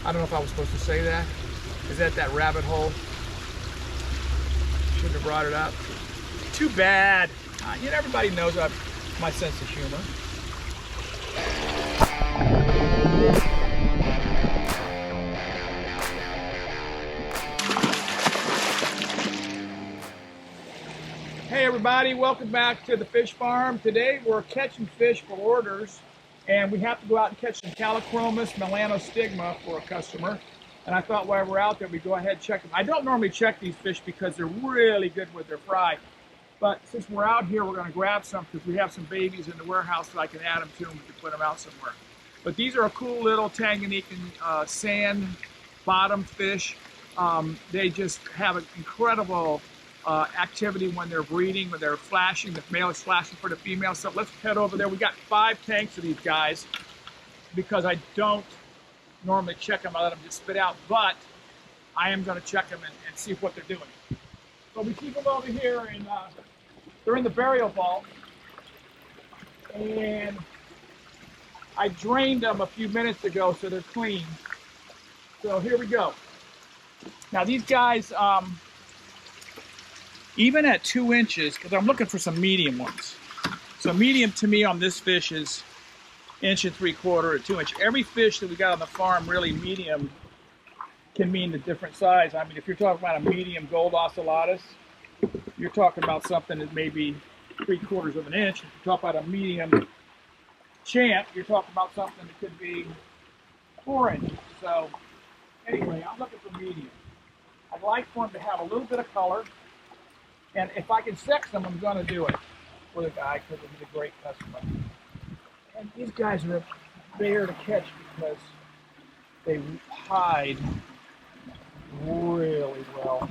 I don't know if I was supposed to say that. Is that rabbit hole? Shouldn't have brought it up. Too bad. You know, everybody knows my sense of humor. Hey everybody, welcome back to the fish farm. Today we're catching fish for orders, and we have to go out and catch some Callochromis melanostigma for a customer. And I thought while we're out there, we'd go ahead and check them. I don't normally check these fish because they're really good with their fry. But since we're out here, we're going to grab some because we have some babies in the warehouse that I can add them to and we can put them out somewhere. But these are a cool little Tanganyika sand bottom fish. They just have an incredible activity when they're breeding, when they're flashing. The male is flashing for the female. So let's head over there. We got 5 tanks of these guys because I don't normally check them. I let them just spit out, but I am going to check them and see what they're doing. So we keep them over here, and they're in the burial vault. And I drained them a few minutes ago, so they're clean. So here we go. Now these guys, even at 2 inches, because I'm looking for some medium ones. So medium to me on this fish is 1 3/4 or 2 inch. Every fish that we got on the farm, really medium, can mean a different size. I mean, if you're talking about a medium gold ocellatus, you're talking about something that may be 3/4 of an inch. If you talk about a medium champ, you're talking about something that could be 4 inches. So anyway, I'm looking for medium. I'd like for them to have a little bit of color. And if I can sex them, I'm going to do it for the guy because he's a great customer. And these guys are there to catch because they hide really well.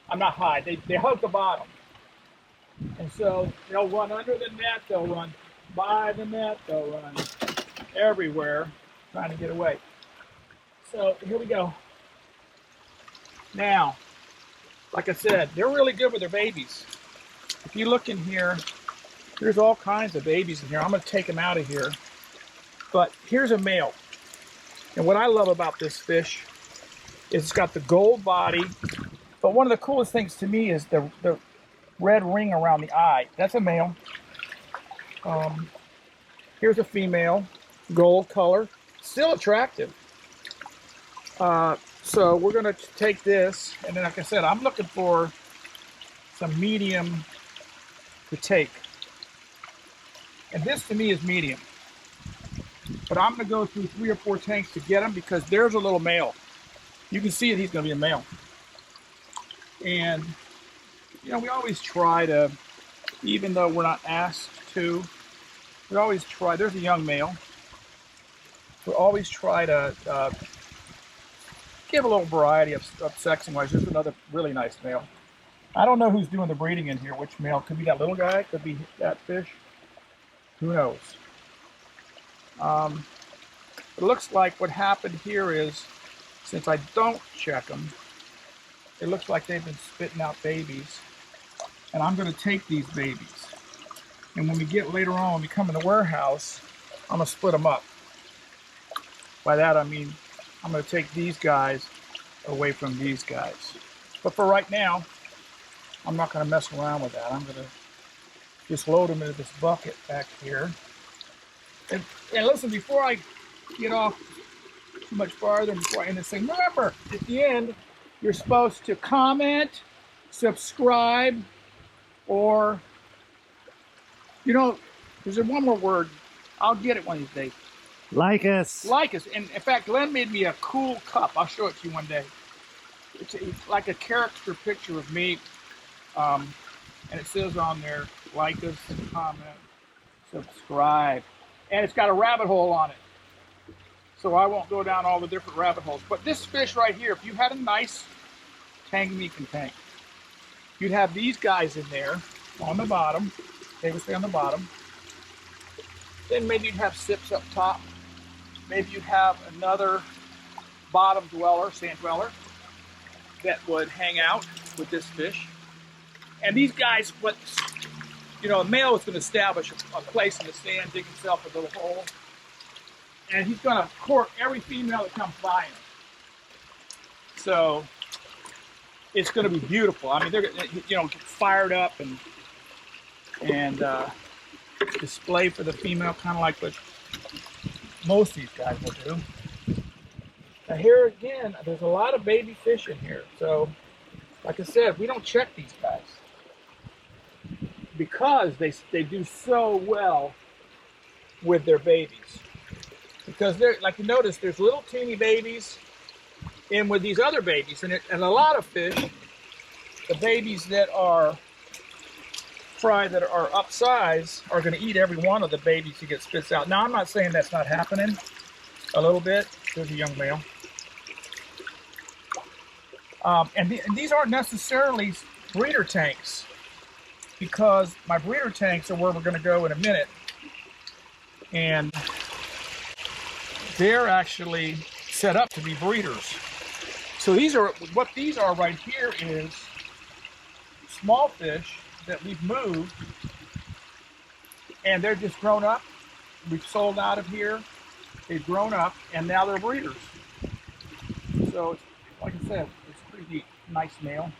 I'm not hide, they hug the bottom. And so they'll run under the net, they'll run by the net, they'll run everywhere trying to get away. So here we go. Now, like I said, they're really good with their babies. If you look in here, there's all kinds of babies in here. I'm going to take them out of here. But here's a male. And what I love about this fish is it's got the gold body. But one of the coolest things to me is the red ring around the eye. That's a male. Here's a female, gold color, still attractive. So we're going to take this, and then like I said, I'm looking for some medium to take. And this to me is medium. But I'm going to go through 3 or 4 tanks to get him because there's a little male. You can see it, he's going to be a male. And, you know, we always try to, even though we're not asked to, we always try, there's a young male. We always try to give a little variety of sexing wise. There's another really nice male. I don't know who's doing the breeding in here, which male. Could be that little guy, could be that fish. Who knows? It looks like what happened here is, since I don't check them, it looks like they've been spitting out babies. And I'm going to take these babies. And when we get later on, when we come in the warehouse, I'm going to split them up. By that I mean, I'm going to take these guys away from these guys. But for right now, I'm not going to mess around with that. I'm going to just load them into this bucket back here. And listen, before I get off too much farther, before I end this thing, remember, at the end, you're supposed to comment, subscribe, or, you know, there's one more word. I'll get it one of these days. Like us. Like us. And in fact, Glenn made me a cool cup. I'll show it to you one day. It's like a character picture of me. And it says on there, like us, comment, subscribe. And it's got a rabbit hole on it. So I won't go down all the different rabbit holes. But this fish right here, if you had a nice Tanganyika tank, you'd have these guys in there on the bottom. They would stay on the bottom. Then maybe you'd have sips up top. Maybe you'd have another bottom dweller, sand dweller, that would hang out with this fish. And these guys, a male is going to establish a place in the sand, dig himself a little hole, and he's going to court every female that comes by him. So it's going to be beautiful. I mean, they're get fired up and display for the female, kind of like what most of these guys will do. Now here again, there's a lot of baby fish in here. So, like I said, we don't check these guys because they do so well with their babies. Because they're, like you notice, there's little teeny babies in with these other babies, and a lot of fish, the babies that are fry that are upsize are going to eat every one of the babies who get spits out. Now, I'm not saying that's not happening. A little bit. There's a young male. And these aren't necessarily breeder tanks, because my breeder tanks are where we're going to go in a minute. And they're actually set up to be breeders. So what these are right here is small fish that we've moved, and they're just grown up. We've sold out of here. They've grown up, and now they're breeders. So, like I said, it's pretty nice male.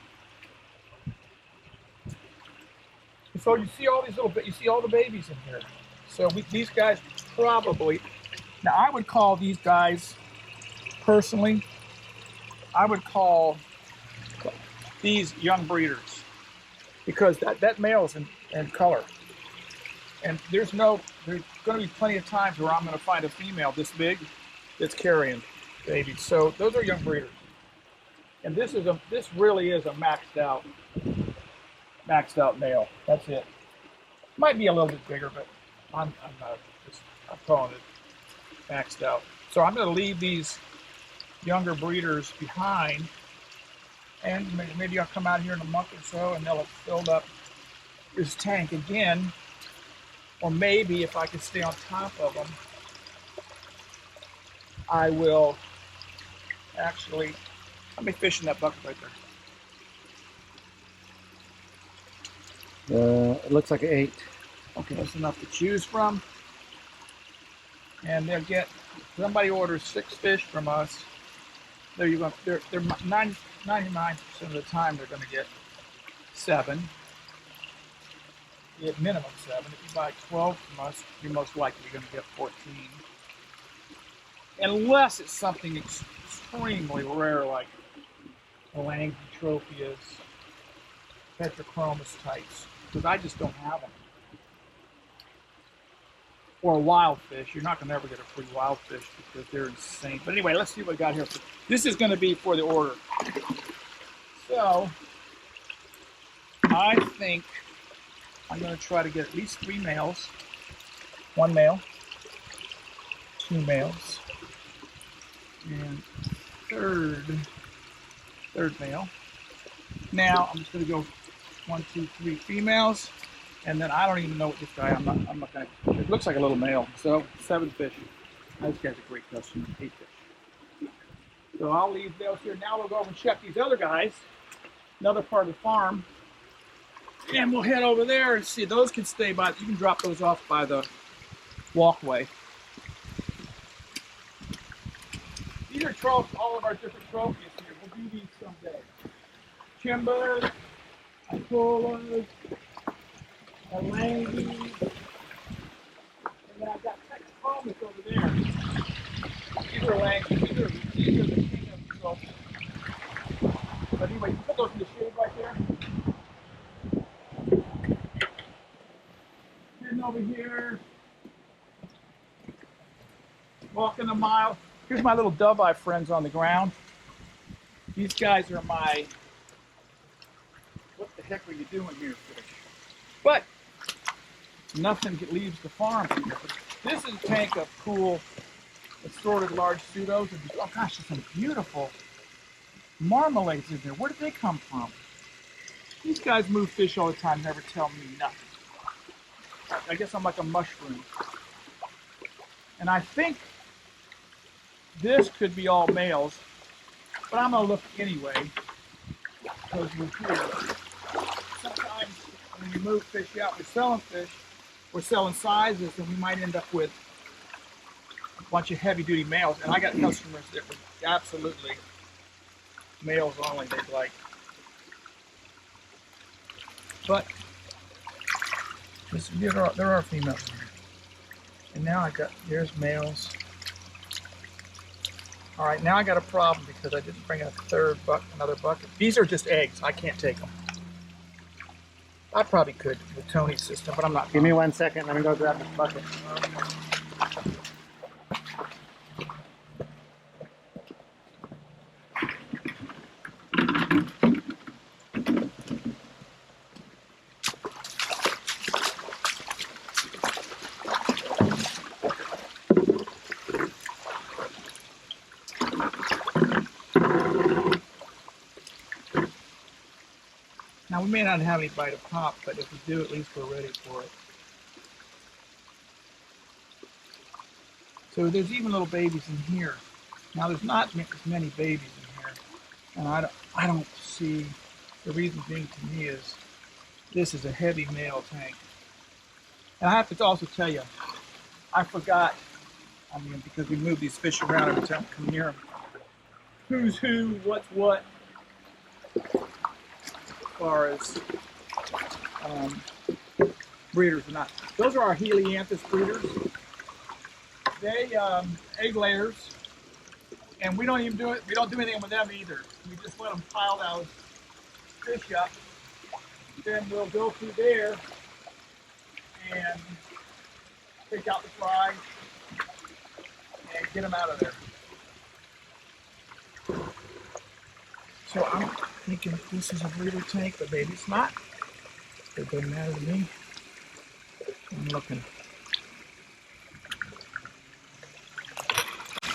So you see all these you see all the babies in here. So these guys probably, now I would call these guys, personally, I would call these young breeders, because that male's in color. And there's going to be plenty of times where I'm going to find a female this big that's carrying babies. So those are young breeders. And this really is a maxed out male. That's it. Might be a little bit bigger, but I'm calling it maxed out. So I'm going to leave these younger breeders behind, and maybe I'll come out here in a month or so and they'll have filled up this tank again. Or maybe if I can stay on top of them, I will actually, let me fish in that bucket right there. It looks like an 8. Okay, that's enough to choose from. And they'll get, somebody orders 6 fish from us, there you go. They're 99% of the time they're going to get 7. At minimum 7. If you buy 12 from us, you're most likely going to get 14. Unless it's something extremely rare, like Callic, Tropheus, Callochromis types, because I just don't have them. Or wild fish. You're not going to ever get a free wild fish because they're insane. But anyway, let's see what we got here. This is going to be for the order. So, I think I'm going to try to get at least 3 males. 1 male, 2 males, and third male. Now I'm just going to go 1, 2, 3 females, and then I don't even know what this guy. I'm not going to. It looks like a little male. So 7 fish. This guy's a great customer. 8 fish. So I'll leave those here. Now we'll go over and check these other guys. Another part of the farm. And we'll head over there and see. Those can stay by. You can drop those off by the walkway. These are all of our different trophies here. We'll do these someday. Chimbas, Acolas, Alangi, and then I've got Cichlid over there. These are Alangi. These are the king of the trophies. But anyway, you put those in the shade right there. Over here, walking a mile. Here's my little dove-eye friends on the ground. These guys are my, what the heck are you doing here, fish? But nothing leaves the farm here. This is a tank of cool assorted large pseudos. Oh gosh, there's some beautiful marmalades in there. Where did they come from? These guys move fish all the time, never tell me nothing. I guess I'm like a mushroom. And I think this could be all males, but I'm going to look anyway, because we're here. Sometimes when you move fish out, we're selling sizes, and we might end up with a bunch of heavy-duty males, and I got customers that were absolutely males only. They'd like, but there are females in here. And now there's males. All right, now I got a problem because I didn't bring another bucket. These are just eggs. I can't take them. I probably could with Tony's system, but I'm not. Give me 1 second. Let me go grab this bucket. Now, we may not have any bite of pop, but if we do, at least we're ready for it. So there's even little babies in here. Now, there's not as many babies in here, and I don't see, the reason being to me is this is a heavy male tank. And I have to also tell you, I forgot, because we move these fish around every time we come near them, who's who, what's what, as far as breeders or not. Those are our Helianthus breeders. They egg layers, and we don't even do it. We don't do anything with them either. We just let them pile those fish up. Then we'll go through there and take out the fry and get them out of there. So I'm thinking this is a breeder tank, but maybe it's not. It doesn't matter to me. I'm looking.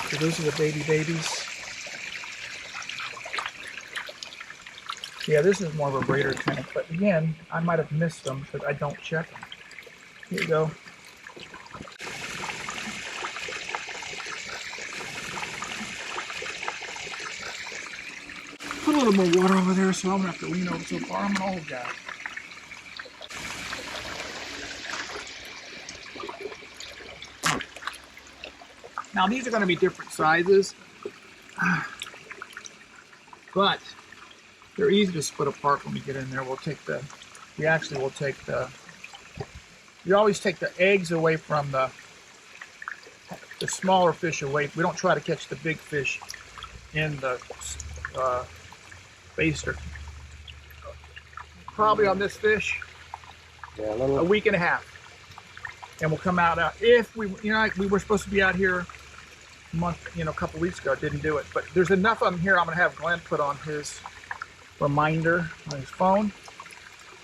So those are the babies. Yeah, this is more of a breeder tank, but again, I might have missed them because I don't check them. Here you go. Put a little more water over there, so I'm gonna have to lean over so far. I'm an old guy. Now these are going to be different sizes, but they're easy to split apart when we get in there. We always take the eggs away from the smaller fish away. We don't try to catch the big fish in the baster. Probably on this fish, a week and a half. And we'll come out if we were supposed to be out here a couple weeks ago. Didn't do it, but there's enough of them here. I'm gonna have Glenn put on his reminder on his phone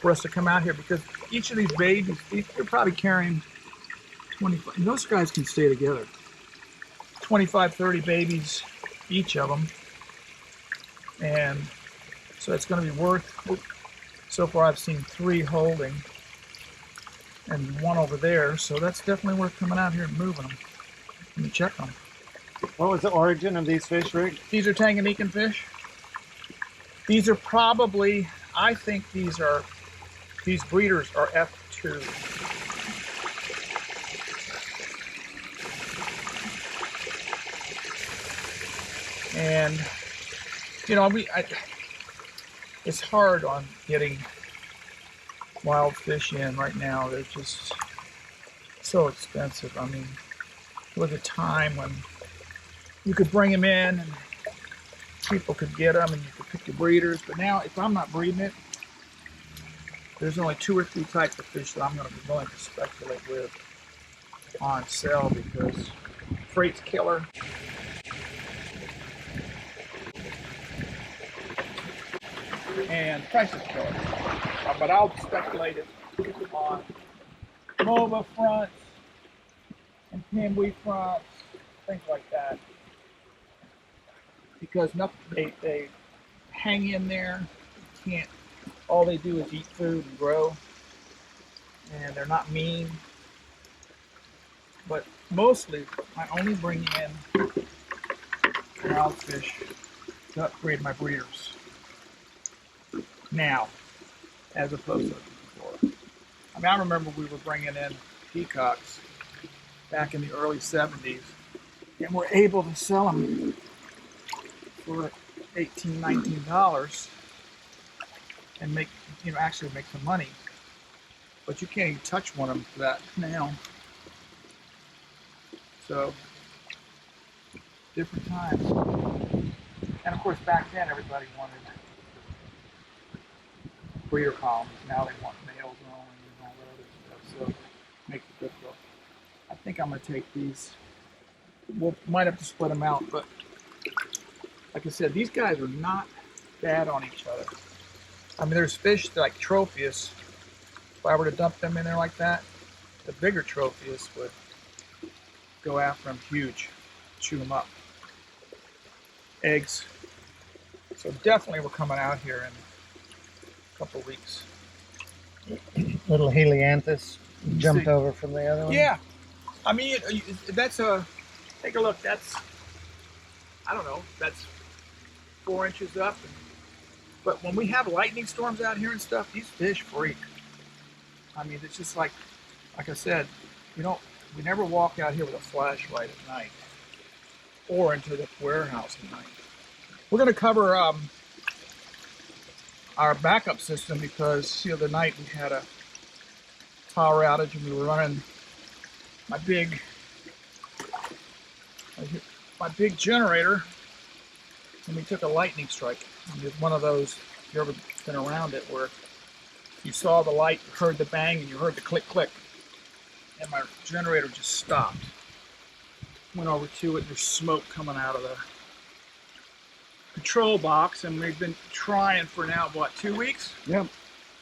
for us to come out here, because each of these babies, they're probably carrying 25. And those guys can stay together. 25, 30 babies, each of them, and so it's going to be worth. So far, I've seen 3 holding, and 1 over there, so that's definitely worth coming out here and moving them. Let me check them. What was the origin of these fish, Rick? These are Tanganyikan fish. These are probably, I think these breeders are F2. And, it's hard on getting wild fish in right now. They're just so expensive. I mean, there was a time when you could bring them in and people could get them and you could pick your breeders. But now, if I'm not breeding it, there's only 2 or 3 types of fish that I'm going to be willing to speculate with on sale, because freight's killer. And price is killer. But I'll speculate it on Mova fronts and Pamwee fronts, things like that. Because they hang in there. You can't. All they do is eat food and grow, and they're not mean. But mostly, I only bring in wild fish to upgrade my breeders now, as opposed to before. I remember we were bringing in peacocks back in the early 70s, and we're able to sell them for $18, $19 and make, actually make some money. But you can't even touch one of them for that now. So, different times. And of course, back then everybody wanted breeder columns. Now they want males only and all that other stuff. So, it makes it difficult. I think I'm going to take these. We might have to split them out, but like I said, these guys are not bad on each other. I mean, there's fish like Tropheus. If I were to dump them in there like that, the bigger Tropheus would go after them huge, chew them up. Eggs. So definitely we're coming out here in a couple of weeks. Little Helianthus jumped over from the other one. Yeah. I mean, that's take a look. That's, I don't know, that's 4 inches up. But when we have lightning storms out here and stuff, these fish freak. I mean, it's just like I said, we never walk out here with a flashlight at night or into the warehouse at night. We're going to cover our backup system because the other night we had a power outage and we were running my big generator and we took a lightning strike. And it's one of those, if you've ever been around it, where you saw the light, you heard the bang, and you heard the click, click. And my generator just stopped. Went over to it, there's smoke coming out of the control box, and we've been trying for now, what, 2 weeks? Yep.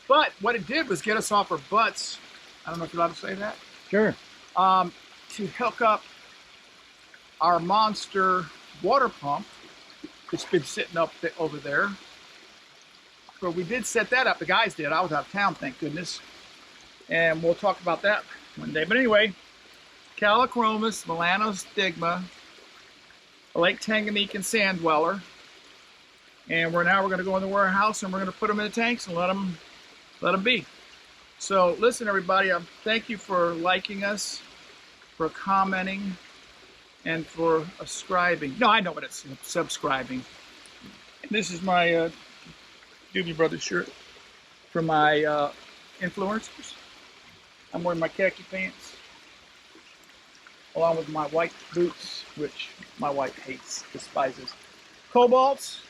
But what it did was get us off our butts. I don't know if you're allowed to say that. Sure. To hook up our monster water pump. It's been sitting up over there. But we did set that up. The guys did. I was out of town, thank goodness. And we'll talk about that one day. But anyway, Callochromis melanostigma, a Lake Tanganyika sand dweller. And we're going to go in the warehouse and we're going to put them in the tanks and let them be. So listen, everybody, thank you for liking us, for commenting, and for subscribing. No, I know what it's subscribing. This is my Doobie Brothers shirt for my influencers. I'm wearing my khaki pants along with my white boots, which my wife hates, despises. Cobalts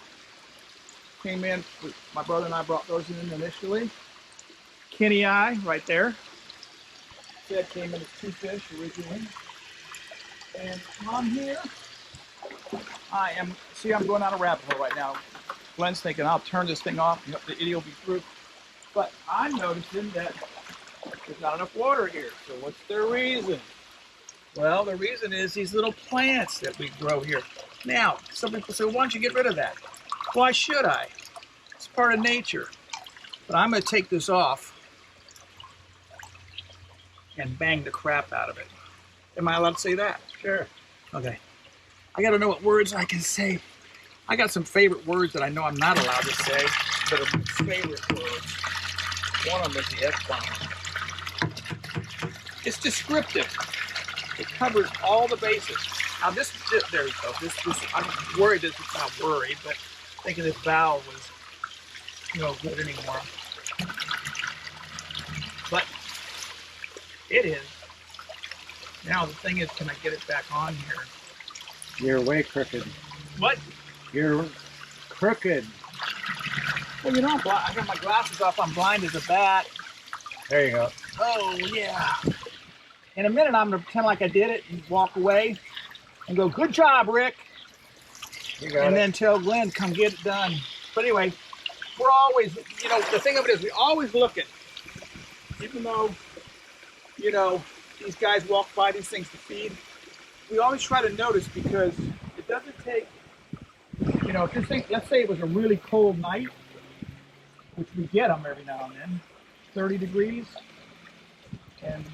came in, my brother and I brought those in initially. Kenny Eye right there. That came in as 2 fish originally. And on here, I'm going down a rabbit hole right now. Glenn's thinking I'll turn this thing off and the idiot will be through. But I'm noticing that there's not enough water here. So what's the reason? Well, the reason is these little plants that we grow here. Now, some people say, why don't you get rid of that? Why should I? It's part of nature. But I'm going to take this off and bang the crap out of it. Am I allowed to say that? Sure. Okay. I got to know what words I can say. I got some favorite words that I know I'm not allowed to say, but are my favorite words. One of them is the F-bomb. It's descriptive. It covers all the bases. Now there you go. I'm worried that it's not worried, but thinking this valve was no good anymore. But it is. Now the thing is, can I get it back on here? You're way crooked. What? You're crooked. Well, I got my glasses off. I'm blind as a bat. There you go. Oh, yeah. In a minute, I'm going to pretend like I did it and walk away and go, good job, Rick. You got and it. then tell Glenn, come get it done. But anyway, we're always, the thing of it is we always look at, even though, these guys walk by these things to feed, we always try to notice because it doesn't take, if this thing, let's say it was a really cold night, which we get them every now and then, 30 degrees, and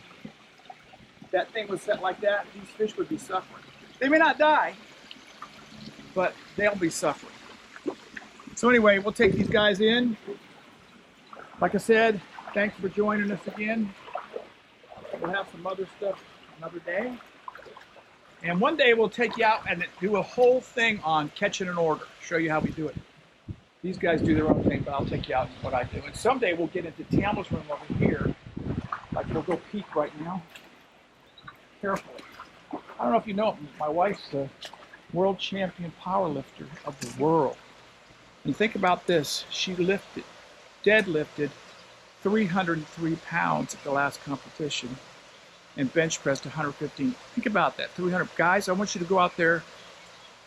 that thing was set like that, these fish would be suffering. They may not die, but they'll be suffering. So anyway, we'll take these guys in. Like I said, thanks for joining us again. We'll have some other stuff another day. And one day we'll take you out and do a whole thing on catching an order, show you how we do it. These guys do their own thing, but I'll take you out in what I do. And someday we'll get into Tamel's room over here. Like, we'll go peek right now. Carefully. I don't know if you know, my wife's the world champion power lifter of the world. And think about this. She deadlifted 303 pounds at the last competition and bench pressed 115. Think about that, 300. Guys, I want you to go out there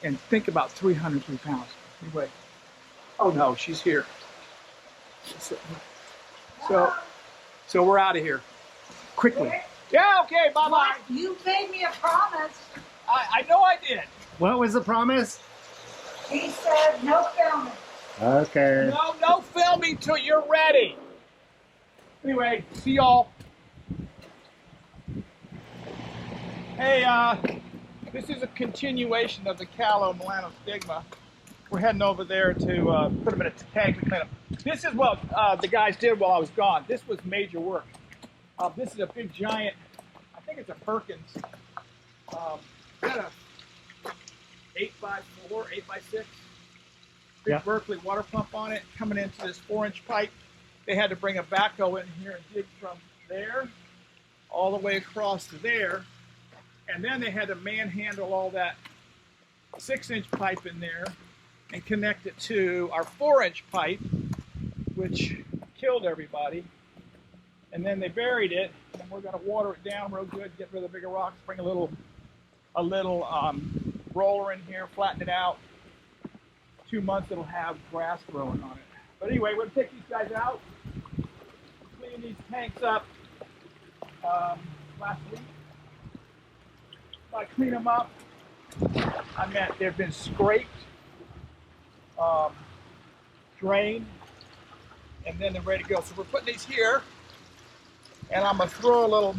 and think about 303 pounds. Anyway, oh no, she's here. So we're out of here. Quickly. Yeah, okay, bye-bye. You made me a promise. I know I did. What was the promise? He said no filming. Okay. No filming till you're ready. Anyway, see y'all. Hey, this is a continuation of the Callochromis melanostigma. We're heading over there to put them in a tank and clean them. This is what the guys did while I was gone. This was major work. This is a big giant, I think it's a Perkins. Got a 8x4, 8x6. Big Berkeley water pump on it, coming into this 4-inch pipe. They had to bring a backhoe in here and dig from there all the way across to there. And then they had to manhandle all that 6-inch pipe in there and connect it to our 4-inch pipe, which killed everybody. And then they buried it, and we're going to water it down real good, get rid of the bigger rocks, bring a little roller in here, flatten it out. 2 months it'll have grass growing on it. But anyway, we're going to take these guys out, clean these tanks up last week. By clean them up, I meant they've been scraped, drained, and then they're ready to go. So we're putting these here, and I'm going to throw a little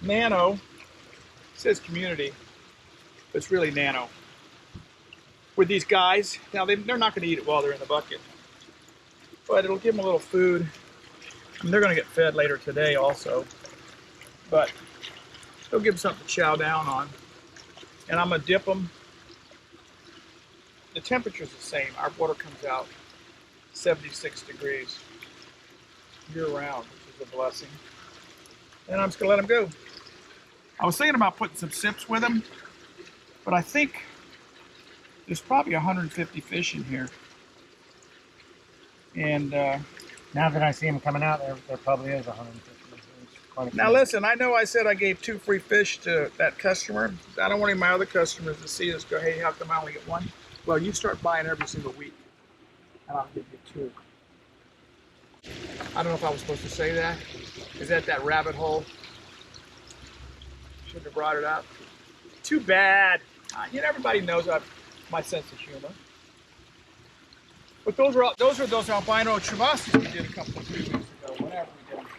nano, it says community, but it's really nano, with these guys. Now they're not going to eat it while they're in the bucket, but it'll give them a little food. And they're going to get fed later today also, but it'll give them something to chow down on. And I'm going to dip them. The temperature's the same. Our water comes out 76 degrees year-round, which is a blessing. And I'm just going to let them go. I was thinking about putting some sips with them, but I think there's probably 150 fish in here. And now that I see them coming out, there probably is 150. Now listen, I know I said I gave 2 free fish to that customer. I don't want any of my other customers to see us go, hey, how come I only get 1? Well, you start buying every single week, and I'll give you 2. I don't know if I was supposed to say that. Is that rabbit hole? Shouldn't have brought it up. Too bad. You know, everybody knows my sense of humor. But those are those albino Chromis we did a couple of 3 weeks ago, whenever we did them.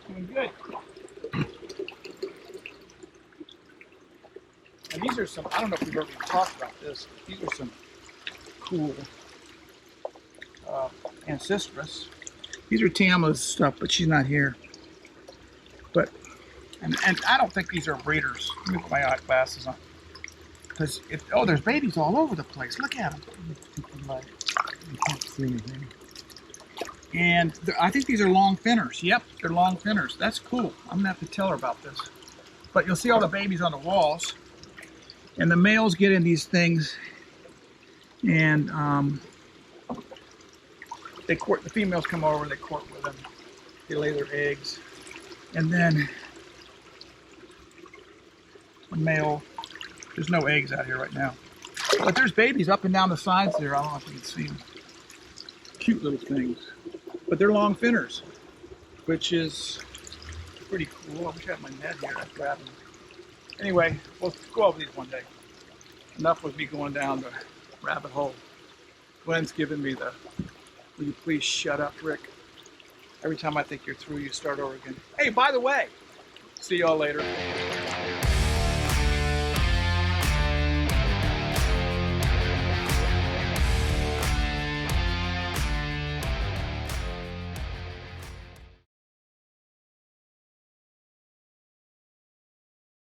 Doing good. And these are some, I don't know if we've ever talked about this, but these are some cool Ancestris. These are Tama's stuff, but she's not here. But, and I don't think these are breeders. Let me put my glasses on. Because, oh, there's babies all over the place. Look at them. You can't see anything. And I think these are long finners. Yep, they're long finners. That's cool. I'm gonna have to tell her about this. But you'll see all the babies on the walls. And the males get in these things, and they court. The females come over, they court with them. They lay their eggs, and then the male. There's no eggs out here right now, but there's babies up and down the sides there. I don't know if you can see them. Cute little things, but they're long finners, which is pretty cool. I wish I had my net here. I'd grab them. Anyway, we'll go over these one day. Enough with me going down the rabbit hole. Glenn's giving me the, will you please shut up, Rick? Every time I think you're through, you start over again. Hey, by the way, see y'all later.